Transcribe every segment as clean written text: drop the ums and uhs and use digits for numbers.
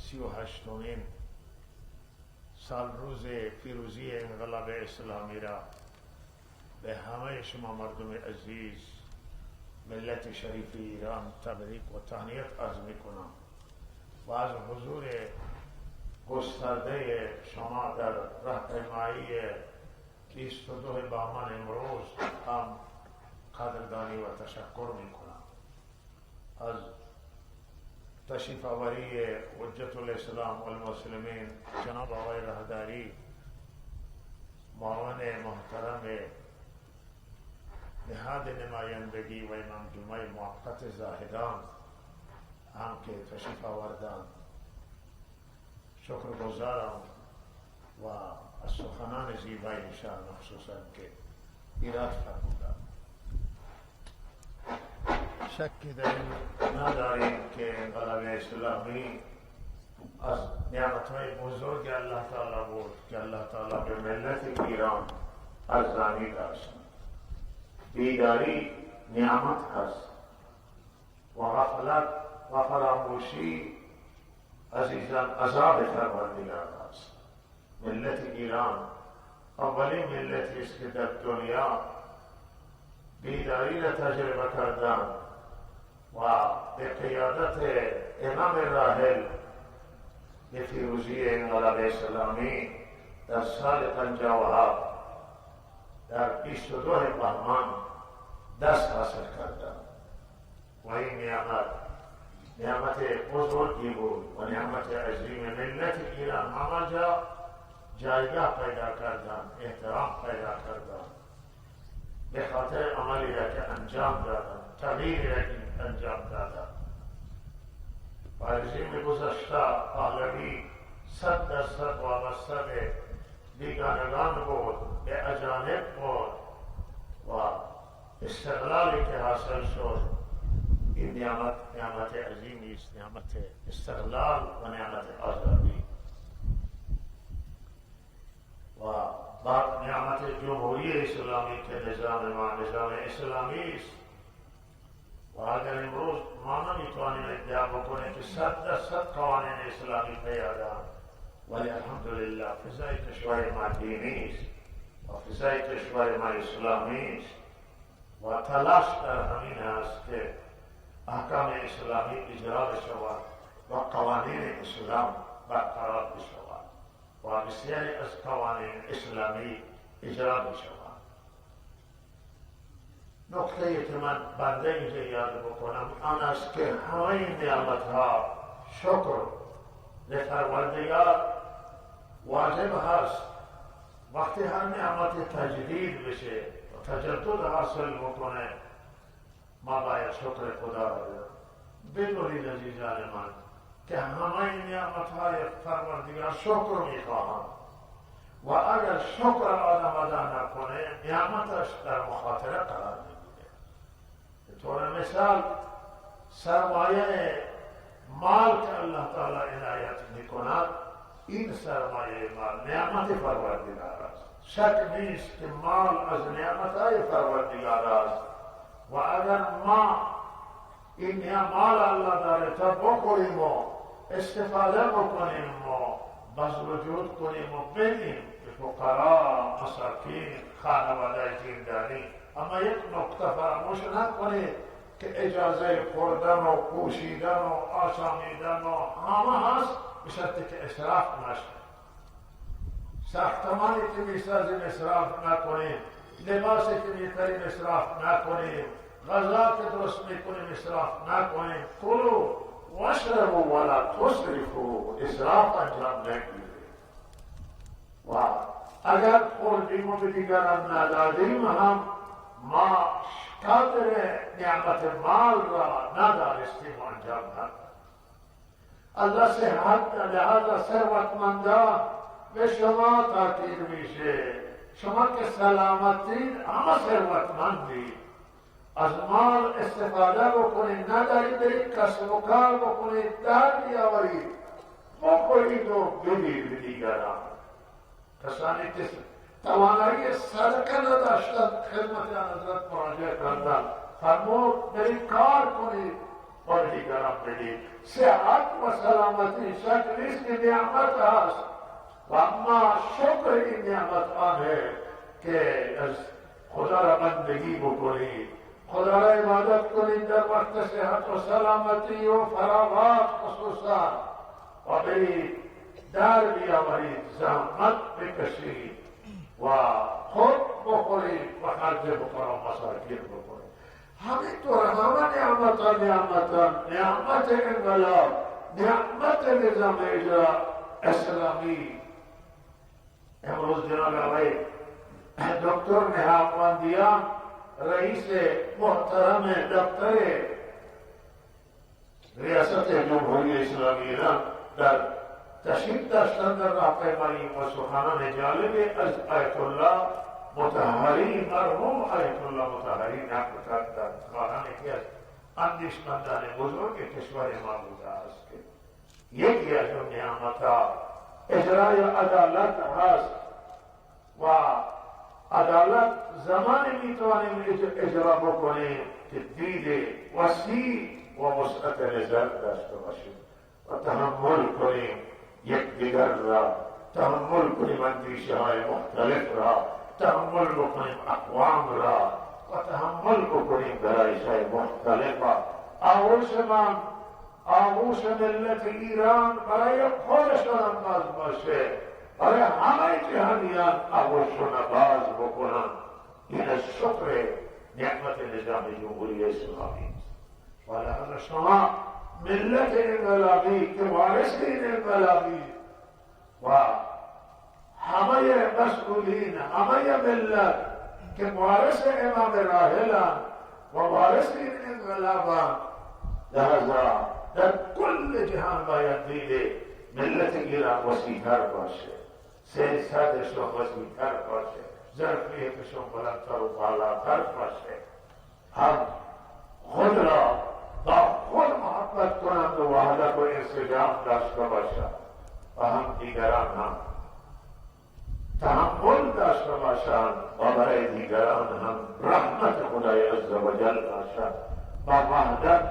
38مین سال روز پیروزی انقلاب اسلامی را به همه شما مردم عزیز ملت شریف ایران تبریک و تهنیت عرض میکنم و از حضور گسترده شما در راهپیمایی 22 بهمن امروز هم قدردانی و تشکر میکنم. از تشریف آوری حجت الاسلام والمسلمین جناب آقای رهداری، معاون محترم نهاد نمایندگی و امام جمعه موقت زاهدان هم که تشریف آوردند شکرگزارم و از سخنان زیبایشان مخصوصا که ایراد فرمودند. شکی در این نداریم که انقلاب اسلامی از نعمتهای بزرگ الله تعالی بود که الله تعالی به ملت ایران ارزانی داشت. بیداری نعمت هست و غفلت و فراموشی عزیزان عذاب پروردگار است. ملت ایران اولین ملتی است که در دنیا بیداری را تجربه کردند و به قیادت امام راحل به پیروزی انقلاب اسلامی در سال 57 در 22 بهمن دست حاصل کردند و این نعمت بزرگی بود و نعمت عظیم. ملت ایران همه جا جایگاه پیدا کردند، احترام پیدا کردند به خاطر عملی را که انجام دادند، تغییری را که انجام دادند. و رژیم گذشته پهلوی 100% وابسته به بیگانگان بود، به اجانب بود و استقلالی که حاصل شد این نعمت عظیمی است، نعمت استقلال و نعمت آزادی و بعد نعمت جمهوری اسلامی که نظام اسلامی است. و اگر امروز ما نمیتوانیم ادعا بکنیم که 100% قوانین اسلامی پیاده‌اند، ولی الحمدلله فضای کشور ما دینی است و فضای کشور ما اسلامی است و تلاش در همین است که احکام اسلامی اجرا بشود و قوانین اسلام برقرار بشود و بسیاری از قوانین اسلامی اجرا بشود. نکته که من بنده اینجا یاد بکنم آن است که همه این نعمتها شکر به پروردگار واجب هست. وقتی هر نعمت تجدید بشه و تجدد حاصل بکنه ما باید شکر خدا را بدونید عزیزان من که همه این نعمتهای پروردگار شکر میخواهند و اگر شکر آدم ادا نکنه نعمتش در مخاطره قرار میگیره. به طور مثال سرمایه مال که الله تعالی عنایت میکند، این سرمایه مال نعمت پروردگار است. شک نیست که مال از نعمتهای پروردگار است و اگر ما این مال الله داره تا بخوریم و استفاده بکنیم و بذل وجود کنیم و بدیم به فقرا، مساکین، خانواده زندانی، اما یک نکته فراموش نکنید که اجازه خوردن و پوشیدن و آشامیدن و همه هست به شرطی که اسراف نشه. ساختمانی که میسازیم اسراف نکنیم، لباسی که میخریم اسراف نکنیم، غذا که درست میکنیم اسراف نکنیم. کلوا واشربوا ولا تسرفوا، اسراف انجام نگیریم. و اگر خوردیم و به دیگران ندادیم هم ما قدر نعمت مال را ندارستیم و انجام ندادیم. الله صحت لحاظ ثروتمندان به شما تاکید میشه. شما که سلامتین همه ثروتمندید، از مال استفاده بکنید، ندارید برید کسب و کار بکنید، در بیاورید، بخورید و بدید به دیگران. کسانی که توانایی صدقه نداشتند خدمت حضرت مراجعه کردند، فرمود برید کار کنید اور دیگران بدید. صحت و سلامتی شک نیست که نعمت است و اما شکر این نعمت آن ہے که از خدا را بندگی بکنید، خدا را عبادت کنید در وقت صحت و سلامتی و فراغت خصوصا، و برید در بیاورید، زحمت بکشید و خود بخورید و خرج بکنید و مساکین بکنید. همینطور همه نعمت انقلاب، نعمت نظام اجرا اسلامی. امروز جناب آقای دکتر نهاوندیان رئیس محترم دفتر ریاست جمهوری اسلامی ایران در تشریف داشتن در راهپیمایی و سخنان جالب از آیت الله مطهری، مرحوم آیت الله مطهری نقل کردند. خواهان یکی از اندیشمندان بزرگ کشور ما بوده است که یکی از اون نعمتها اجرای عدالت هست و عدالت زمانی میتوانیم اجرا بکنیم که دید وسیع و وسعت نظر داشته باشیم و تحمل کنیم یکدیگر را، تحمل کنیم اندیشه های مختلف را، تحمل بکنیم اقوام را و تحمل بکنیم گرایش های مختلف را. آغوش ملت ایران برای خودشان باز باشه، برای همه جهانیان آغوششون باز بکنن. این از شکر نعمت نظام جمهوری اسلامی است. ولهذا شما ملت انقلابی که وارث این انقلابی و همه مسئولین، همه ملت که وارث امام راحلان و وارث این انقلابان، لہذا در کل جهان باید دیده ملت ایران وسیع‌تر باشه، سیاستشون وسیع‌تر باشه، ظرفیتشون بلندتر و بالاتر باشه. هم خود را با خود محبت کنند و وحدت و انسجام داشته باشند و هم دیگران هم تحمل داشته باشند و برای دیگران هم رحمت خدای عزوجل باشند. با وحدت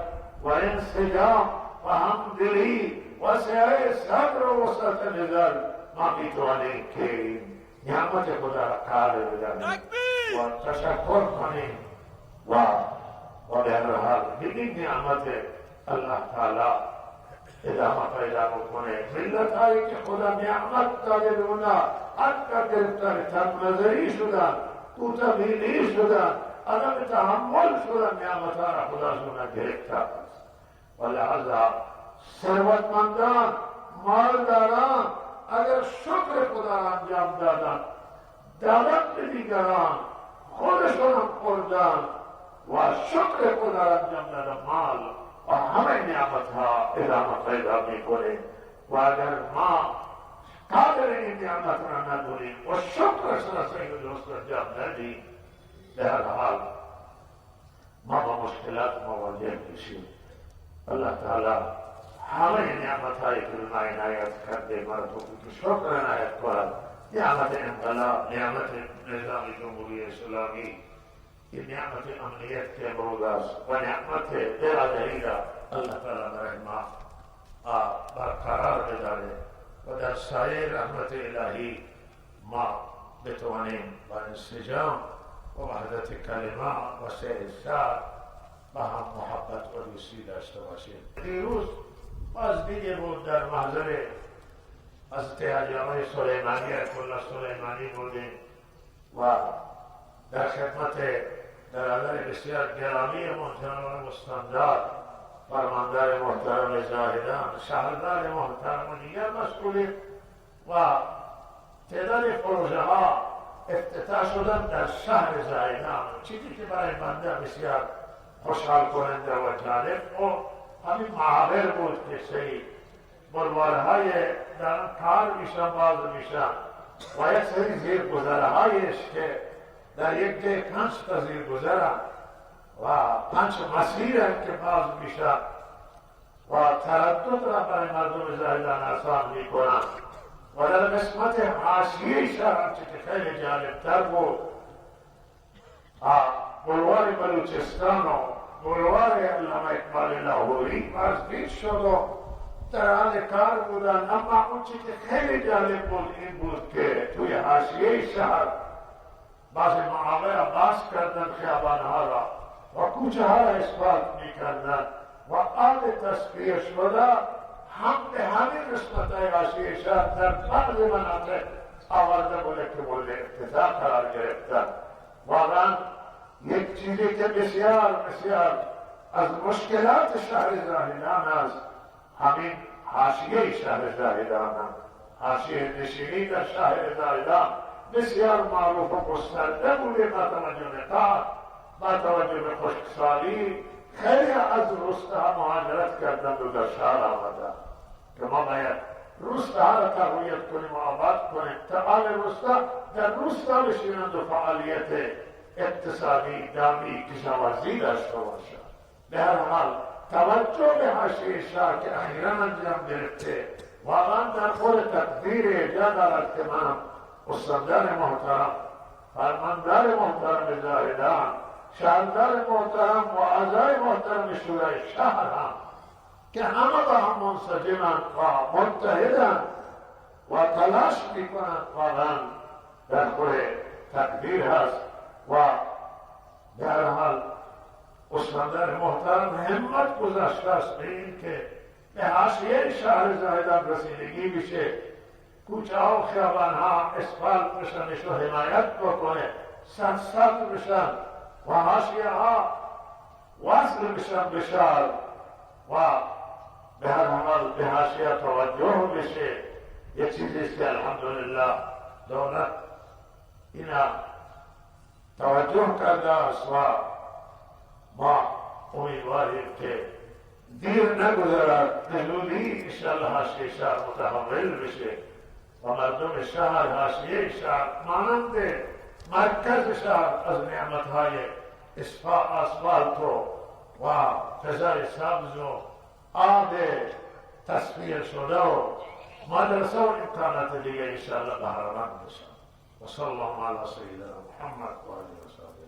و انسجام و همدلی و سعی صبر و وسعت نظر ما میتوانیم که نعمت خدا را کار بدانیم و تشکر کنیم و به هر حال این نعمت الله تعالی ادامه پیدا بکنه. ملت هایی که خدا نعمت داده به اونا حتی گرفتار تنظری شدن، کوتاه‌بینی شدن، عدم تحمل شدن، نعمت ها را خدا از اونا گرفته است. ولهذا ثروتمندان، مالداران اگر شکر خدا را انجام دادن، دعوت به دیگران، خودشون هم خوردن و شکر خدا را انجام دادن، مال و همه نعمت ها ادامه پیدا میکنه. و اگر ما قادر این نعمت را ندونیم و شکرش را صحیح و درست انجام ندیم، به هر حال ما با مشکلات مواجه میشیم. الله تعالی همه نعمت هایی که ما عنایت کرده ما را توفیق شکر عنایت کند. نعمت انقلاب، نعمت نظام جمهوری اسلامی، این نعمت امنیت که امروز است و نعمت برادری را الله تعالی برای ما برقرار بداره و در سایه رحمت الهی ما بتوانیم با انسجام و وحدت کلمه و سعی با هم محبت و دوستی داشته باشیم. دیروز باز دیگه بود در محضر حضرت حاجی آقای سلیمانی آیت الله سلیمانی بودیم و در خدمت برادر بسیار گرامی محترم مستندار، فرماندار محترم زاهدان، شهردار محترم و دیگر مسئولین و تعداد پروژه ها افتتاح شدن در شهر زاهدان، چیزی که برای بنده بسیار خوشحال کننده و جالب و همین معابر بود که سری بلوارهای در کار میشن، باز میشن و یک سری زیرگذرهایش که در یک جای 5 تا زیرگذر و 5 مسیر که باز میشن و تردد را برای مردم زاهدان آسان میکنن و در قسمت حاشیه شهر که خیلی جالبتر بود، بلوار بلوچستان و بلوار علامه اقبال لاهوری نزدیک شد و در حال کار بودن. اما اون چی که خیلی جالب بود این بود که توی حاشیه شهر بعضی معابر باز کردن خیابانها را و کوچه ها را اسفالت میکردن و آب تصفیه شده هم به همین قسمت های حاشیه شهر در بعض مناطق آورده بوده که مورد افتتاح قرار گرفتن. واقعا یک چیزی که بسیار بسیار از مشکلات شهر زاهدان است همین حاشیه شهر زاهدان است. حاشیه نشینی در شهر زاهدان بسیار معروف و گسترده بوده با توجه نکات، با توجه به خشکسالی خیلی از روستاها مهاجرت کردند و در شهر آمدند که ما باید روستاها را تقویت کنیم و آباد کنیم تا آل روستا در روستا بشینند و فعالیت اقتصادی دامی کشاورزی داشته باشد. به هر حال توجه به حاشیه شهر که اخیراً انجام گرفته واقعا در خود تقدیر جا دارد که من استاندار محترم، فرماندار محترم زاهدان، شهردار محترم و اعضای محترم شورای شهر هم که همه با هم منسجمند و متحدند و تلاش میکنند واقعا در خود تقدیر هست و به هر حال استاندار محترم همت گذاشته است به این که به حاشیه شهر زاهدان رسیدگی بشه، کوچه ها و خیابان ها اسفالت بشنش و حمایت بکنه، سبز بشن و حاشیه ها وصل بشن به شهر و به هر حال به حاشیه توجه بشه. یک چیزیست که الحمدلله دولت اینا توجه کرده است و ما امیدواریم که دیر نگذرد به زودی انشاءالله حاشیه شهر متحول بشه و مردم شهر حاشیه شهر مانند مرکز شهر از نعمتهای اسفالت و فضای سبز و آب تصفیه شده و مدرسه و امکانات دیگه انشاءالله بهره‌مند بشن. و صلی الله علی سیدنا محمد و آله و صحبه.